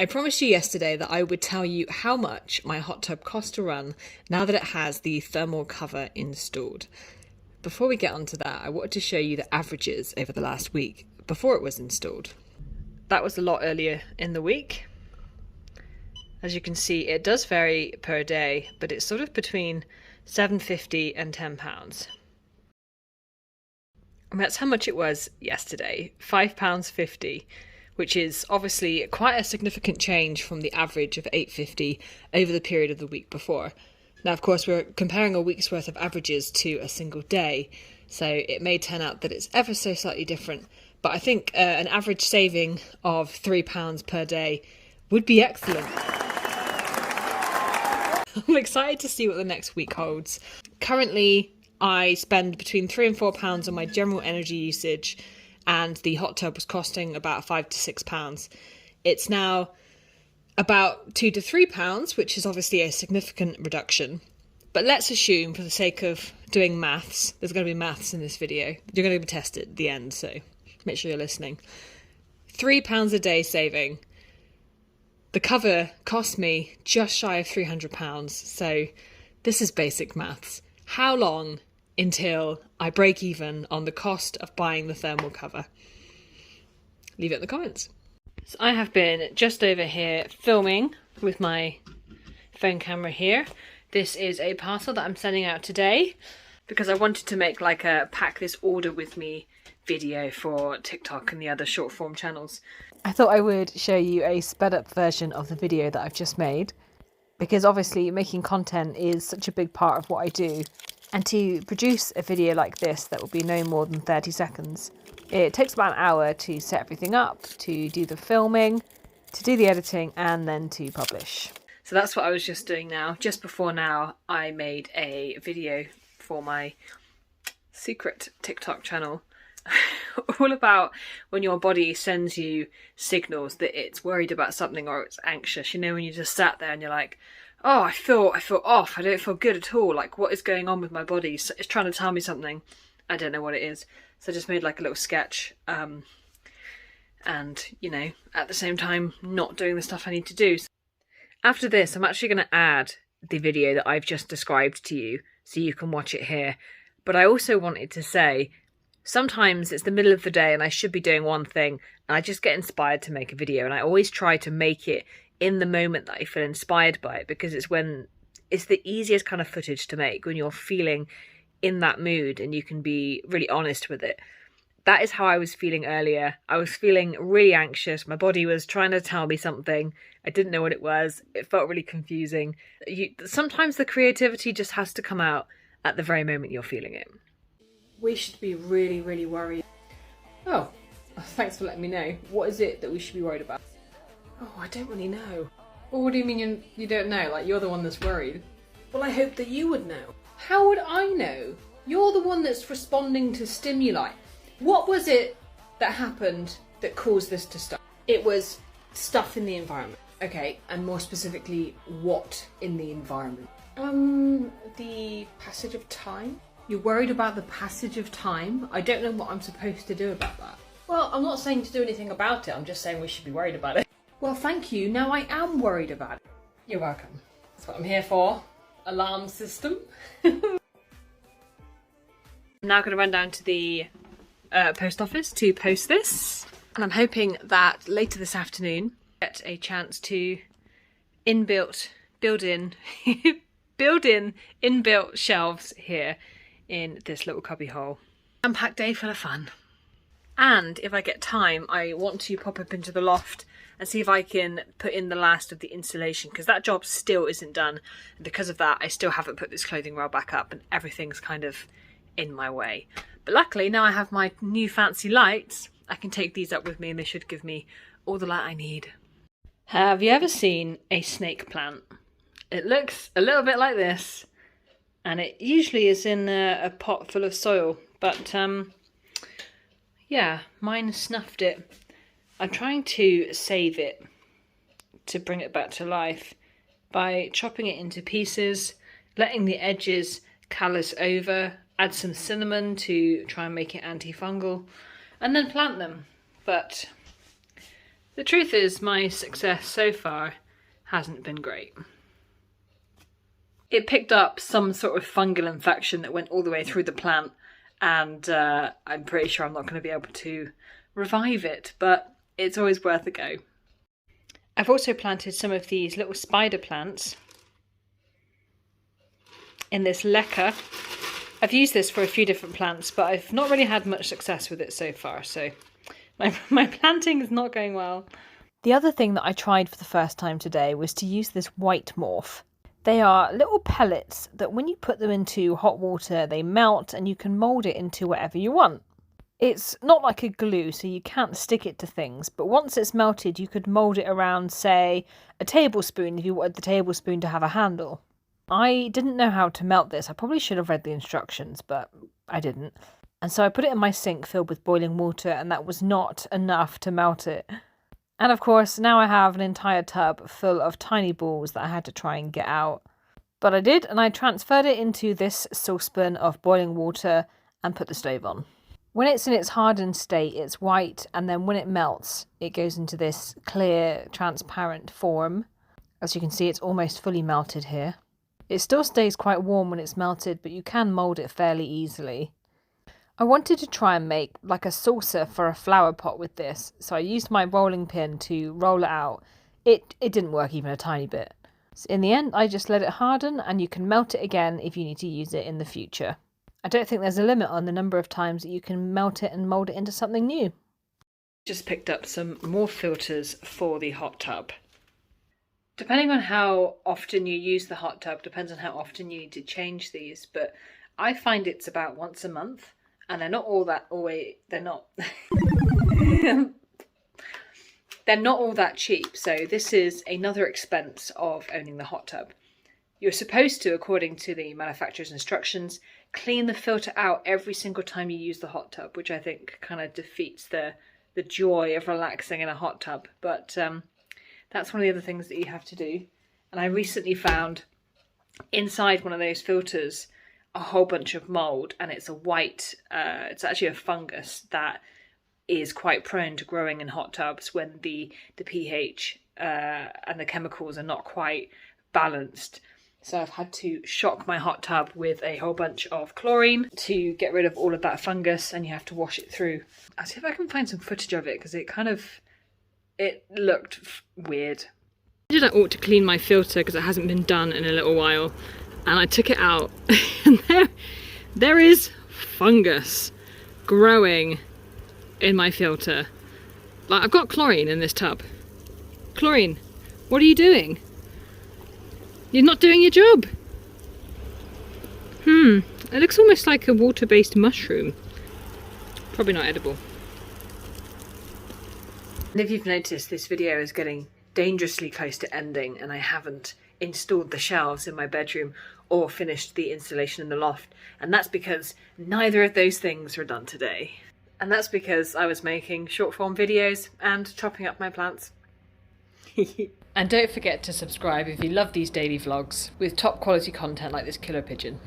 I promised you yesterday that I would tell you how much my hot tub cost to run now that it has the thermal cover installed. Before we get onto that, I wanted to show you the averages over the last week before it was installed. That was a lot earlier in the week. As you can see, it does vary per day, but it's sort of between £7.50 and £10. And that's how much it was yesterday, £5.50. Which is obviously quite a significant change from the average of £8.50 over the period of the week before. Now, of course, we're comparing a week's worth of averages to a single day, so it may turn out that it's ever so slightly different. But I think an average saving of £3 per day would be excellent. I'm excited to see what the next week holds. Currently, I spend between £3 and £4 on my general energy usage, and the hot tub was costing about £5 to £6. It's now about £2 to £3, which is obviously a significant reduction. But let's assume, for the sake of doing maths, there's going to be maths in this video. You're going to be tested at the end, so make sure you're listening. £3 a day saving. The cover cost me just shy of £300, so this is basic maths. How long until I break even on the cost of buying the thermal cover? Leave it in the comments. So I have been just over here filming with my phone camera here. This is a parcel that I'm sending out today because I wanted to make like a pack this order with me video for TikTok and the other short form channels. I thought I would show you a sped up version of the video that I've just made, because obviously making content is such a big part of what I do. And to produce a video like this that will be no more than 30 seconds, it takes about an hour to set everything up, to do the filming, to do the editing, and then to publish. So that's what I was just doing now. Just before now, I made a video for my secret TikTok channel all about when your body sends you signals that it's worried about something or it's anxious. You know, when you just sat there and you're like, oh, I feel off. I don't feel good at all. Like, what is going on with my body? It's trying to tell me something. I don't know what it is. So I just made like a little sketch. And, you know, at the same time, not doing the stuff I need to do. After this, I'm actually going to add the video that I've just described to you so you can watch it here. But I also wanted to say, sometimes it's the middle of the day and I should be doing one thing and I just get inspired to make a video, and I always try to make it in the moment that I feel inspired by it, because it's the easiest kind of footage to make when you're feeling in that mood and you can be really honest with it. That is how I was feeling earlier. I was feeling really anxious. My body was trying to tell me something. I didn't know what it was. It felt really confusing. Sometimes the creativity just has to come out at the very moment you're feeling it. We should be really, really worried. Oh, thanks for letting me know. What is it that we should be worried about? Oh, I don't really know. Well, what do you mean you don't know? Like, you're the one that's worried. Well, I hope that you would know. How would I know? You're the one that's responding to stimuli. What was it that happened that caused this to start? It was stuff in the environment. Okay, and more specifically, what in the environment? The passage of time? You're worried about the passage of time? I don't know what I'm supposed to do about that. Well, I'm not saying to do anything about it. I'm just saying we should be worried about it. Well, thank you. Now I am worried about it. You're welcome. That's what I'm here for. Alarm system. I'm now going to run down to the post office to post this. And I'm hoping that later this afternoon, get a chance to build in inbuilt shelves here in this little cubby hole. Unpacked day full of fun. And if I get time, I want to pop up into the loft and see if I can put in the last of the insulation, because that job still isn't done. And because of that, I still haven't put this clothing rail back up and everything's kind of in my way. But luckily, now I have my new fancy lights, I can take these up with me and they should give me all the light I need. Have you ever seen a snake plant? It looks a little bit like this, and it usually is in a pot full of soil, but yeah, mine snuffed it. I'm trying to save it to bring it back to life by chopping it into pieces, letting the edges callus over, add some cinnamon to try and make it antifungal, and then plant them. But The truth is, my success so far hasn't been great. It picked up some sort of fungal infection that went all the way through the plant, and I'm pretty sure I'm not going to be able to revive it, but it's always worth a go. I've also planted some of these little spider plants in this leca. I've used this for a few different plants, but I've not really had much success with it so far, so my planting is not going well. The other thing that I tried for the first time today was to use this white morph. They are little pellets that when you put them into hot water, they melt and you can mould it into whatever you want. It's not like a glue, so you can't stick it to things, but once it's melted, you could mould it around, say, a tablespoon if you wanted the tablespoon to have a handle. I didn't know how to melt this. I probably should have read the instructions, but I didn't. And so I put it in my sink filled with boiling water, and that was not enough to melt it. And of course, now I have an entire tub full of tiny balls that I had to try and get out. But I did, and I transferred it into this saucepan of boiling water and put the stove on. When it's in its hardened state, it's white, and then when it melts, it goes into this clear, transparent form. As you can see, it's almost fully melted here. It still stays quite warm when it's melted, but you can mould it fairly easily. I wanted to try and make like a saucer for a flower pot with this, so I used my rolling pin to roll it out. It didn't work even a tiny bit. So in the end, I just let it harden, and you can melt it again if you need to use it in the future. I don't think there's a limit on the number of times that you can melt it and mould it into something new. Just picked up some more filters for the hot tub. Depending on how often you use the hot tub, depends on how often you need to change these, but I find it's about once a month. And they're not all that they're not they're not all that cheap. So this is another expense of owning the hot tub. You're supposed to, according to the manufacturer's instructions, clean the filter out every single time you use the hot tub, which I think kind of defeats the joy of relaxing in a hot tub. But that's one of the other things that you have to do. And I recently found inside one of those filters a whole bunch of mold, and it's a white, it's actually a fungus that is quite prone to growing in hot tubs when the pH and the chemicals are not quite balanced. So I've had to shock my hot tub with a whole bunch of chlorine to get rid of all of that fungus, and you have to wash it through. I'll see if I can find some footage of it, because it looked weird. I did I ought to clean my filter because it hasn't been done in a little while. And I took it out, and there is fungus growing in my filter. Like, I've got chlorine in this tub. Chlorine, what are you doing? You're not doing your job. It looks almost like a water-based mushroom. Probably not edible. And if you've noticed, this video is getting dangerously close to ending, and I haven't installed the shelves in my bedroom or finished the installation in the loft, and that's because neither of those things were done today. And that's because I was making short form videos and chopping up my plants. And don't forget to subscribe if you love these daily vlogs with top quality content like this killer pigeon.